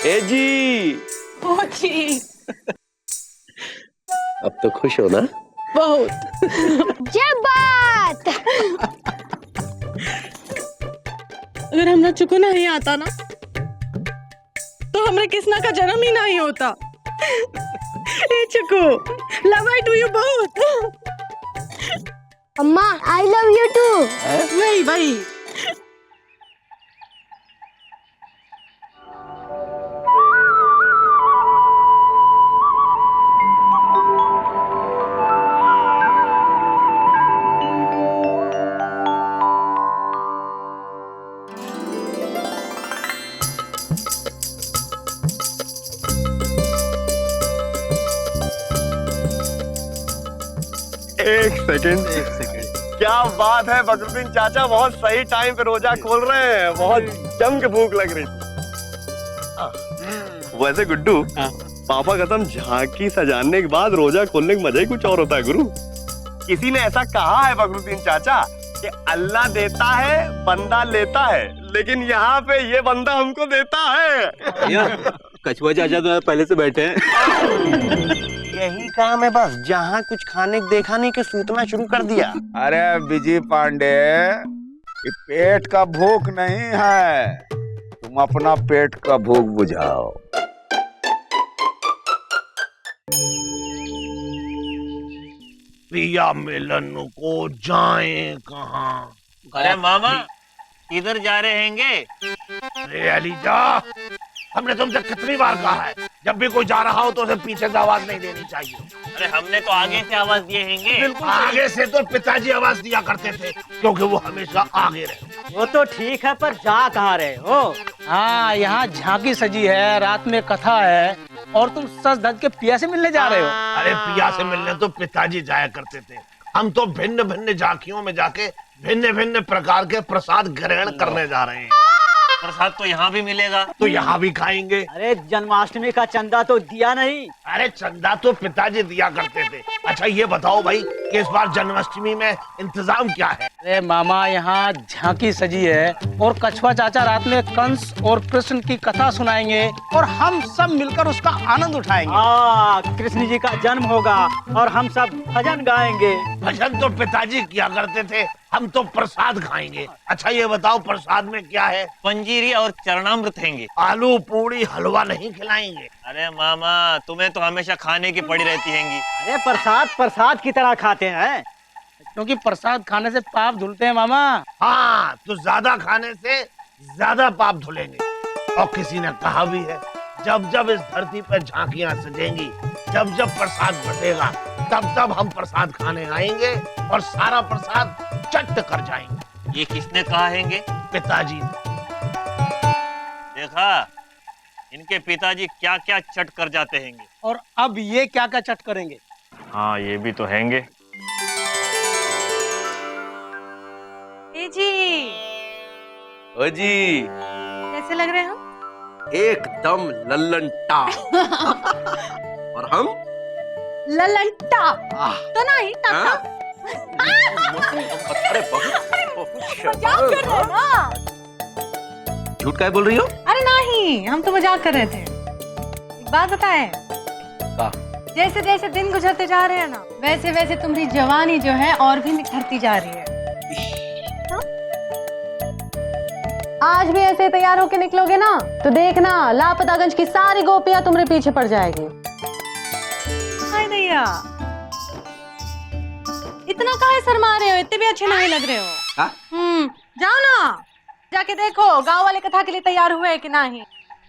ए जी। ओ जी। अब तो खुश हो ना? बहुत। जब बात अगर हमरा चुको नहीं आता ना तो हमरे किसना का जन्म ही नहीं होता। ए चुको, लव आई टू यू बहुत। अम्मा आई लव यू टू। वही वही। एक सेकंड। क्या बात है बकरुद्दीन चाचा, बहुत सही टाइम पे रोजा खोल रहे हैं। बहुत जम के भूख लग रही। वैसे गुड्डू, पापा कसम झांकी सजाने के बाद रोजा खोलने का मजा ही कुछ और होता है गुरु। किसी ने ऐसा कहा है बकरुद्दीन चाचा कि अल्लाह देता है बंदा लेता है, लेकिन यहाँ पे ये बंदा हमको देता है। कछुआ चाचा तो पहले से बैठे हैं। यही काम है बस, जहाँ कुछ खाने को देखा नहीं कि सूतना शुरू कर दिया। अरे विजय पांडे, ये पेट का भूख नहीं है, तुम अपना पेट का भूख बुझाओ। प्रिया मिलन को जाएं कहाँ? अरे मामा किधर जा रहे हैंगे? अरे अलीजा, हमने तुमसे कितनी बार कहा है, जब भी कोई जा रहा हो तो उसे पीछे से आवाज नहीं देनी चाहिए। अरे हमने तो आगे से आवाज दिए हैंगे। आगे से तो पिताजी आवाज दिया करते थे, क्योंकि वो हमेशा आगे रहे। वो तो ठीक है, पर जा कहाँ रहे हो? हाँ, यहाँ झांकी सजी है, रात में कथा है और तुम सज धज के पिया से मिलने जा रहे हो। अरे पिया से मिलने तो पिताजी जाया करते थे, हम तो भिन्न भिन्न झांकियों में जाके भिन्न भिन्न प्रकार के प्रसाद ग्रहण करने जा रहे हैं। प्रसाद तो यहाँ भी मिलेगा, तो यहाँ भी खाएंगे। अरे जन्माष्टमी का चंदा तो दिया नहीं? अरे चंदा तो पिताजी दिया करते थे। अच्छा ये बताओ भाई कि इस बार जन्माष्टमी में इंतजाम क्या है? अरे मामा, यहाँ झांकी सजी है और कछुआ चाचा रात में कंस और कृष्ण की कथा सुनाएंगे और हम सब मिलकर उसका आनंद उठाएंगे। कृष्ण जी का जन्म होगा और हम सब भजन गाएंगे। भजन तो पिताजी किया करते थे, हम तो प्रसाद खाएंगे। अच्छा ये बताओ प्रसाद में क्या है? पंजीरी और चरणामृत हैंगे। आलू पूड़ी हलवा नहीं खिलाएंगे? अरे मामा तुम्हें तो हमेशा खाने की पड़ी रहती हैंगी। अरे प्रसाद प्रसाद की तरह खाते हैं, क्योंकि प्रसाद खाने से पाप धुलते हैं मामा। हाँ, तो ज्यादा खाने से ज्यादा पाप धुलेंगे। और किसी ने कहा भी है, जब जब इस धरती पर झांकियां सजेंगी, जब जब प्रसाद बटेगा, तब तब हम प्रसाद खाने आएंगे और सारा प्रसाद चट कर जाएंगे। ये किसने कहा हैंगे? पिताजी ने। देखा इनके पिताजी क्या क्या चट कर जाते हैंगे। और अब ये क्या क्या चट करेंगे? हाँ ये भी तो हैंगे। जी ओ जी, कैसे लग रहे हो? एकदम लल्लन टाप। और हम ललन टाप तो नहीं टाप। अरे बहुत मजाक कर रहे हो ना? झूठ काय बोल रही हो? अरे नहीं, हम तो मजाक कर रहे थे। एक बात बताएं, जैसे जैसे दिन गुजरते जा रहे हैं ना, वैसे वैसे तुम्हारी जवानी जो है और भी निखरती जा रही है। हाँ? आज भी ऐसे तैयार होके निकलोगे ना तो देखना लापतागंज की सारी गोपियां तुम्हारे पीछे पड़ जाएगी। हाय दैया, इतना काहे शर्मा रहे हो? इतने भी अच्छे नहीं लग रहे हो। जाओ ना, जाके देखो गांव वाले कथा के लिए तैयार हुए कि नहीं।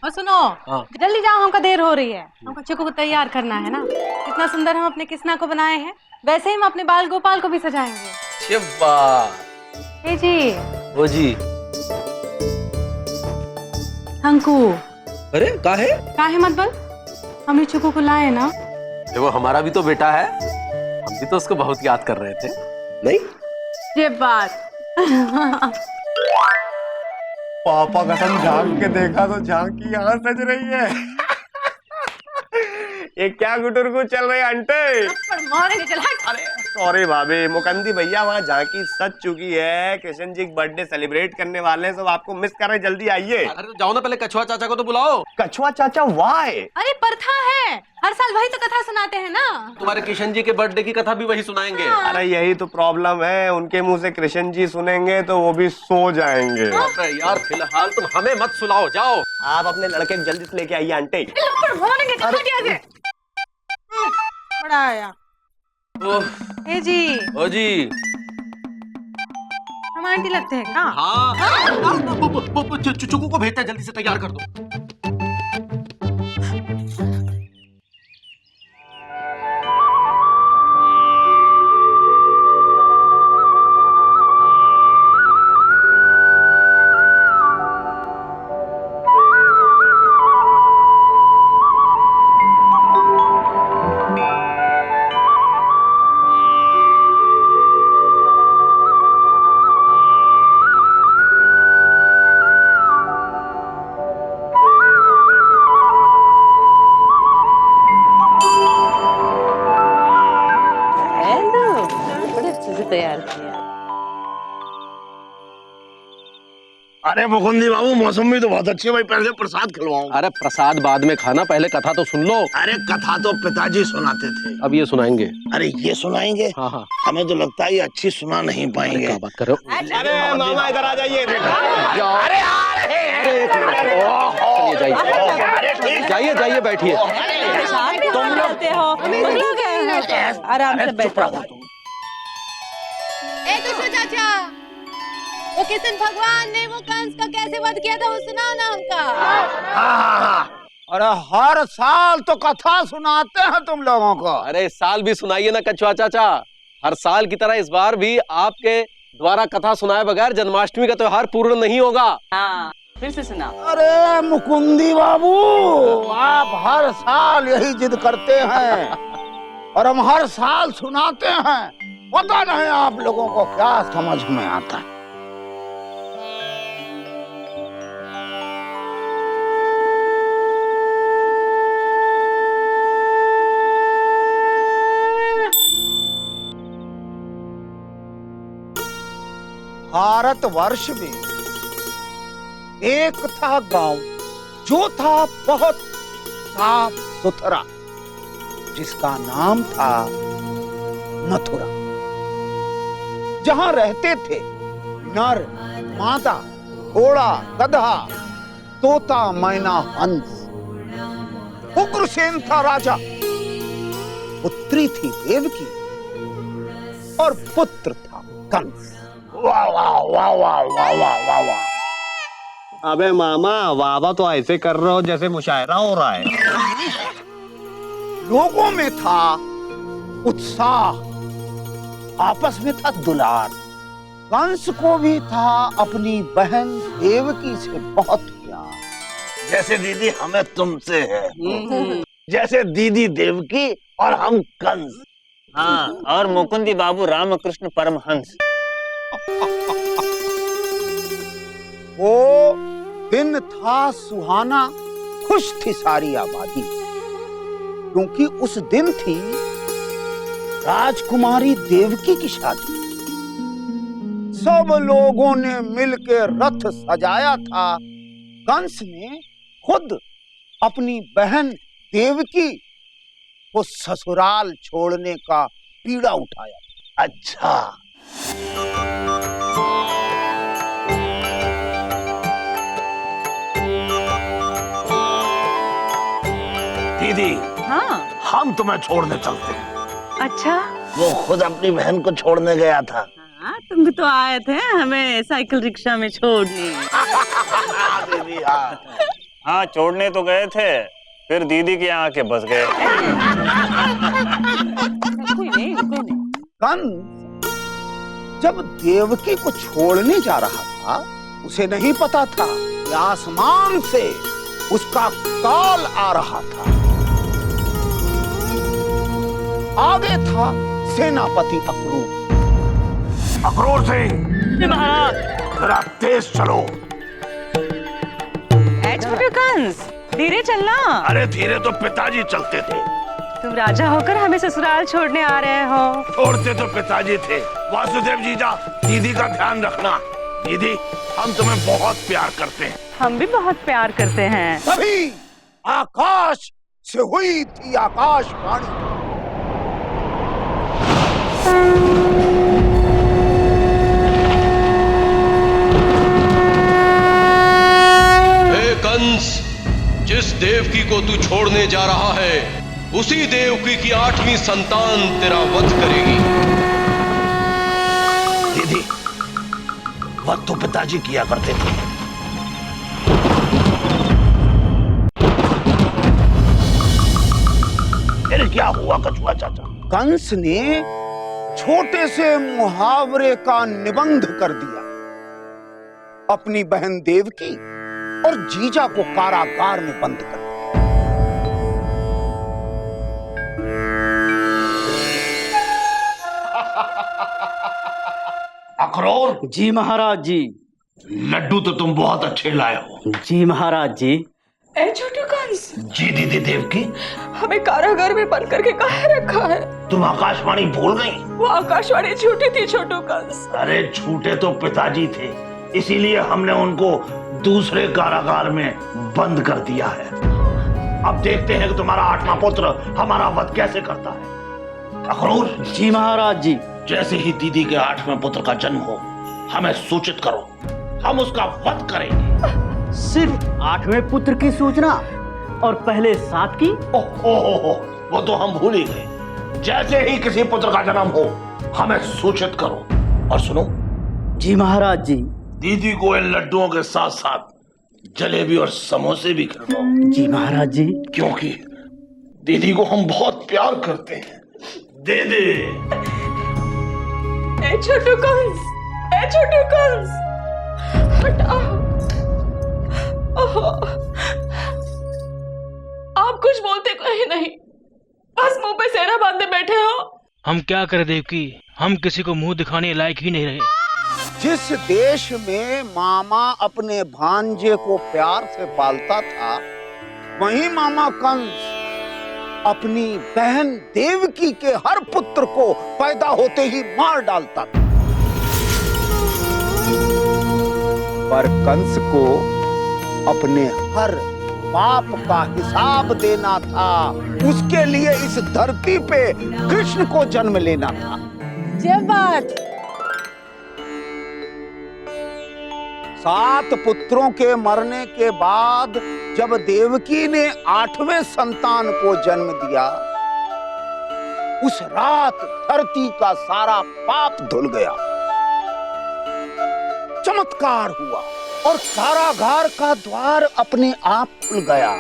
और सुनो, जल्दी जाओ, हमका देर हो रही है। हमको चिकू को तैयार करना है ना। कितना सुंदर हम अपने कृष्णा को बनाए हैं, वैसे ही हम अपने बाल गोपाल को भी सजाएंगे। शिवा जी ओ जी, अंकु। अरे काहे? काहे मत बोल, हमने चिकू को लाए ना। वो हमारा भी तो बेटा है, हम भी तो उसको बहुत याद कर रहे थे। नहीं ये बात। पापा कसम झांक के देखा तो झांकी यहाँ सज रही है। ये क्या गुटुरगु चल रही है आंटी? थप्पड़ मारेंगे, चल हट। अरे सॉरी भाभी, मुकंदी भैया वहाँ झांकी सज चुकी है, कृष्ण जी बर्थडे सेलिब्रेट करने वाले हैं, सब आपको मिस कर रहे, जल्दी आइए। अरे जाओ ना, पहले कछुआ चाचा को तो बुलाओ। कछुआ चाचा वाई? अरे प्रथा है, हर साल वही तो कथा सुनाते हैं ना। तुम्हारे किशन जी के बर्थडे की कथा भी वही सुनाएंगे। अरे यही तो प्रॉब्लम है, उनके मुंह से कृष्ण जी सुनेंगे तो वो भी सो जाएंगे। अरे यार फिलहाल तुम हमें मत सुनाओ, जाओ। आप अपने लड़के को जल्दी से लेके आइए आंटी। थप्पड़ मारेंगे, चल हट यहाँ से। बड़ा आया। ए जी, ओ जी, हम आंटी लगते हैं क्या? हाँ, चुचुकू को भेजते हैं, जल्दी से तैयार कर दो। तैयार किया। अरे मुकुंदी बाबू, मौसम भी तो बहुत अच्छी है भाई, पहले प्रसाद खिलवाऊं। अरे प्रसाद बाद में खाना, पहले कथा तो सुन लो। अरे कथा तो पिताजी सुनाते थे, अब ये सुनाएंगे। अरे ये सुनाएंगे? हाँ हाँ, हमें तो लगता है ये अच्छी सुना नहीं पाएंगे। क्या बात कर रहे हो? अरे मामा इधर आ जाइए। अरे जाइए जाइए, बैठिए। तुम लोग आराम से बैठो। कृष्ण चाचा, वो कृष्ण भगवान ने वो कंस का कैसे वध किया था, वो सुनाओ ना हमका। अरे हर साल तो कथा सुनाते हैं तुम लोगों को। अरे इस साल भी सुनाइए ना कछुआ चाचा। हर साल की तरह इस बार भी आपके द्वारा कथा सुनाए बगैर जन्माष्टमी का त्योहार पूर्ण नहीं होगा। हाँ, फिर से सुना। अरे मुकुंदी बाबू, आप हर साल यही जिद करते हैं और हम हर साल सुनाते हैं। पता नहीं आप लोगों को क्या समझ में आता है। भारतवर्ष में एक था गांव, जो था बहुत साफ सुथरा, जिसका नाम था मथुरा। जहां रहते थे नर, मादा, घोड़ा, गधा, तोता, मैना, हंस। उग्रसेन था राजा, पुत्री थी देवकी और पुत्र था कंस। वाह वाह वाह वाह वाह वाह वाह वाह। अबे मामा, वाह तो ऐसे कर रहे हो जैसे मुशायरा हो रहा है। लोगों में था उत्साह, आपस में था दुलार। कंस को भी था अपनी बहन देवकी से बहुत प्यार। जैसे दीदी हमें तुमसे है, जैसे दीदी देवकी और हम कंस। हाँ, और मुकुंदी बाबू रामकृष्ण परमहंस। वो दिन था सुहाना, खुश थी सारी आबादी, क्योंकि उस दिन थी राजकुमारी देवकी की शादी। सब लोगों ने मिलकर रथ सजाया था। कंस ने खुद अपनी बहन देवकी को ससुराल छोड़ने का पीड़ा उठाया। अच्छा, दीदी, हाँ, हम तुम्हें छोड़ने चलते हैं। अच्छा। वो खुद अपनी बहन को छोड़ने गया था। हाँ, तुम भी तो आए थे हमें साइकिल रिक्शा में छोड़ने। दीदी हाँ, हाँ, छोड़ने तो गए थे, फिर दीदी के यहाँ के बस गए। कोई नहीं, कोई नहीं। कंस जब देवकी को छोड़ने जा रहा था, उसे नहीं पता था कि आसमान से उसका काल आ रहा था। आगे था सेनापति अक्रूर। अक्रूर सिंह, जरा तेज चलो। छोटे कंस, धीरे चलना। अरे धीरे तो पिताजी चलते थे, तुम राजा होकर हमें ससुराल छोड़ने आ रहे हो। छोड़ते तो पिताजी थे। वासुदेव जीजा, दीदी का ध्यान रखना। दीदी, हम तुम्हें बहुत प्यार करते हैं। हम भी बहुत प्यार करते हैं। तभी आकाश से हुई थी आकाशवाणी। हे कंस, जिस देवकी को तू छोड़ने जा रहा है उसी देवकी की 8वीं संतान तेरा वध करेगी। दीदी, वध तो पिताजी किया करते थे। फिर क्या हुआ कछुआ चाचा? कंस ने छोटे से मुहावरे का निबंध कर दिया। अपनी बहन देवकी और जीजा को कारागार में बंद कर दिया। अखरोर जी महाराज जी। लड्डू तो तुम बहुत अच्छे लाए हो। जी महाराज जी। ए छोटू कंस, जी दीदी देवकी, हमें कारागार में बंद करके काहे रखा है? तुम आकाशवाणी भूल गई? वो आकाशवाणी झूठी थी छोटू कंस। अरे झूठे तो पिताजी थे, इसीलिए हमने उनको दूसरे कारागार में बंद कर दिया है। अब देखते हैं कि तुम्हारा 8वां पुत्र हमारा वध कैसे करता है। अखरोर जी महाराज जी। जैसे ही दीदी के 8वें पुत्र का जन्म हो हमें सूचित करो, हम उसका वध करेंगे। सिर्फ 8वें पुत्र की सूचना और पहले 7 की? ओहो, वो तो हम भूल ही गए। जैसे ही किसी पुत्र का जन्म हो हमें सूचित करो। और सुनो जी महाराज जी। दीदी को इन लड्डुओं के साथ साथ जलेबी और समोसे भी खिलवाओ। जी महाराज जी। क्योंकि दीदी को हम बहुत प्यार करते हैं। दे दे। ए छोटू कंस, ए छोटू कंस, हटाओ। ओहो, आप कुछ बोलते कहीं नहीं, बस मुंह पे सेहरा बांधे बैठे हो। हम क्या करें देवकी, हम किसी को मुंह दिखाने लायक ही नहीं रहे। जिस देश में मामा अपने भांजे को प्यार से पालता था, वहीं मामा कंस अपनी बहन देवकी के हर पुत्र को पैदा होते ही मार डालता था। पर कंस को अपने हर पाप का हिसाब देना था। उसके लिए इस धरती पे कृष्ण को जन्म लेना था। जब बात 7 पुत्रों के मरने के बाद जब देवकी ने 8वें संतान को जन्म दिया, उस रात धरती का सारा पाप धुल गया। चमत्कार हुआ और कारागार का द्वार अपने आप खुल गया।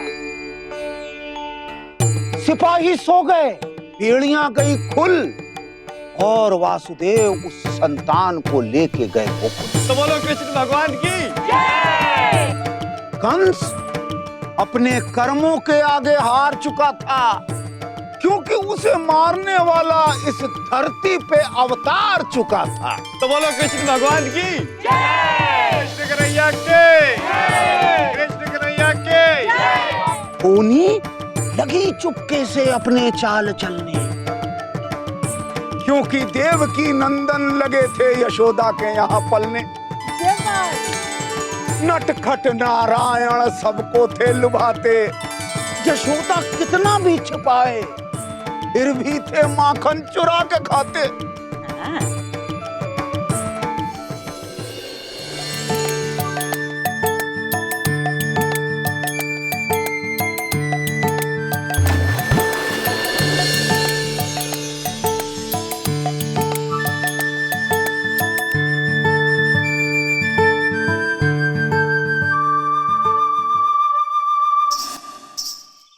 सिपाही सो गए, बेड़ियां गई खुल और वासुदेव उस संतान को लेके गए गोकुल। तो बोलो कृष्ण भगवान की जय। कंस अपने कर्मों के आगे हार चुका था, क्योंकि उसे मारने वाला इस धरती पे अवतार चुका था। तो बोलो कृष्ण भगवान की जय। कृष्ण कन्हैया के, कृष्ण कन्हैया के। होनी लगी चुपके से अपने चाल चलने, क्योंकि देवकी नंदन लगे थे यशोदा के यहाँ पलने। नटखट नारायण सबको थे लुभाते, यशोदा कितना भी छुपाए फिर भी थे माखन चुरा के खाते।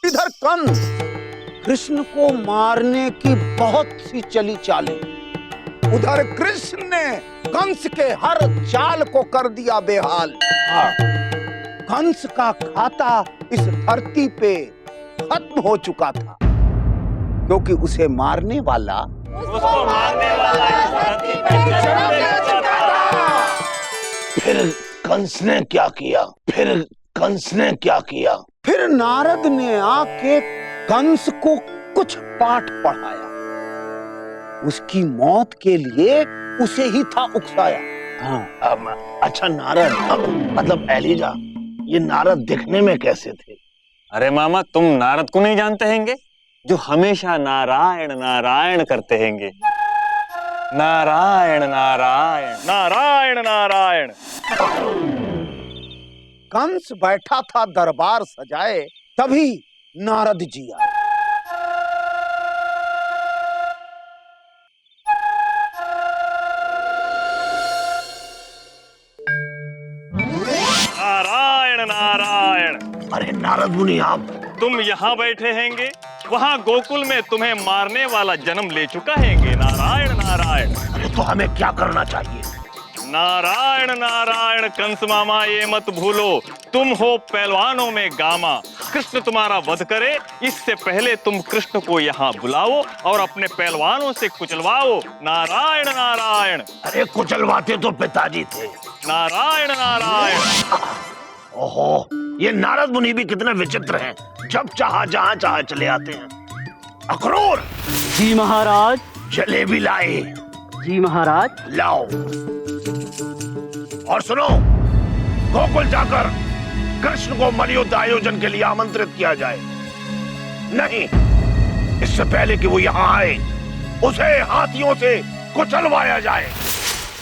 इधर कंस कृष्ण को मारने की बहुत सी चली चालें, उधर कृष्ण ने कंस के हर चाल को कर दिया बेहाल। कंस का खाता इस धरती पे खत्म हो चुका था, क्योंकि उसे मारने वाला इस धरती पे जन्म ले चुका था। फिर कंस ने क्या किया? फिर कंस ने क्या किया? फिर नारद ने आके कंस को कुछ पाठ पढ़ाया, उसकी मौत के लिए उसे ही था उकसाया। अच्छा नारद, मतलब एलिजा, ये नारद दिखने में कैसे थे? अरे मामा, तुम नारद को नहीं जानते हैंगे, जो हमेशा नारायण नारायण करते हैंगे। नारायण नारायण नारायण नारायण। कंस बैठा था दरबार सजाए, तभी नारद जी आए। नारायण नारायण। अरे नारद मुनि, आप तुम यहाँ बैठे हैंगे, वहाँ गोकुल में तुम्हें मारने वाला जन्म ले चुका हैंगे। नारायण नारायण। अरे तो हमें क्या करना चाहिए? नारायण नारायण। कंस मामा, ये मत भूलो, तुम हो पहलवानों में गामा। कृष्ण तुम्हारा वध करे, इससे पहले तुम कृष्ण को यहाँ बुलाओ और अपने पहलवानों से कुचलवाओ। नारायण नारायण। अरे कुचलवाते तो पिताजी थे। नारायण नारायण। ओहो, ये नारद मुनि भी कितने विचित्र हैं, जब चाहा जहाँ चाहा चले आते हैं। अक्रूर। जी महाराज। जलेबी लाए। जी महाराज। लाओ। और सुनो, गोकुल जाकर कृष्ण को मलयुद्ध आयोजन के लिए आमंत्रित किया जाए। नहीं, इससे पहले कि वो यहाँ आए, उसे हाथियों से कुचलवाया जाए।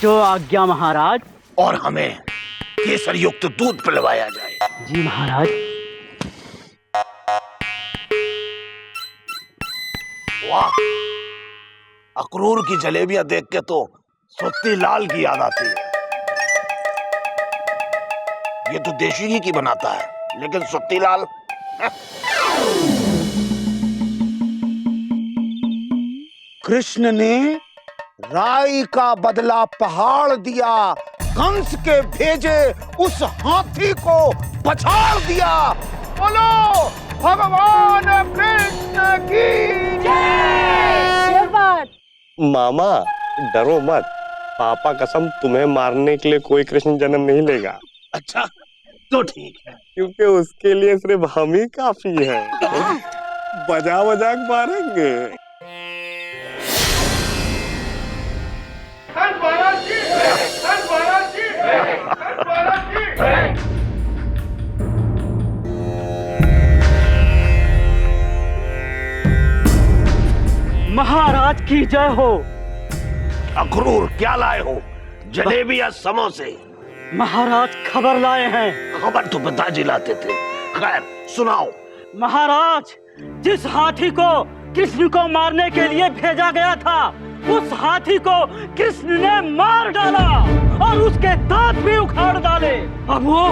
जो आज्ञा महाराज। और हमें केसर युक्त दूध पिलवाया जाए। जी महाराज। वाह, अक्रूर की जलेबियां देख के तो सुत्ती लाल की याद आती है। ये तो देशी घी की बनाता है, लेकिन सुत्ती लाल। कृष्ण ने राई का बदला पहाड़ दिया, कंस के भेजे उस हाथी को पछाड़ दिया। बोलो भगवान कृष्ण की जय। मामा डरो मत, पापा कसम तुम्हें मारने के लिए कोई कृष्ण जन्म नहीं लेगा। अच्छा तो ठीक है, क्योंकि उसके लिए सिर्फ हम ही काफी है। बजा बजा के मारेंगे। महाराज की जय हो। अक्रूर, क्या लाए हो, जलेबी या समोसे? महाराज खबर लाए हैं। खबर तो पिताजी लाते थे। खैर सुनाओ। महाराज, जिस हाथी को कृष्ण को मारने के लिए भेजा गया था, उस हाथी को कृष्ण ने मार डाला और उसके दांत भी उखाड़ डाले। अब वो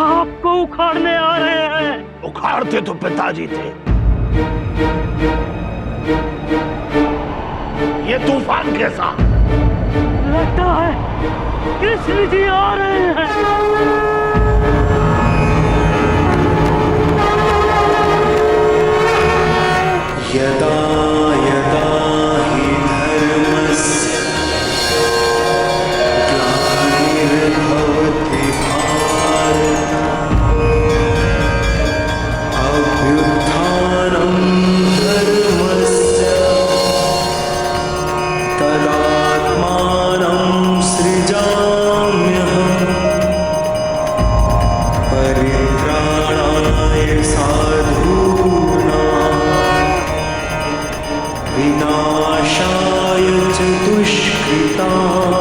आपको उखाड़ने आ रहे हैं। उखाड़ते तो पिताजी थे। ये तूफान कैसा? लगता है कृष्ण जी आ रहे हैं। यदा यदा हि धर्मस्य ग्लानिर्भवति भारत अभ्युत्थानं धर्मस्य तदात्मानं सृजाम्यहम् परित्राणाय साधूनां विनाशाय च दुष्कृताम्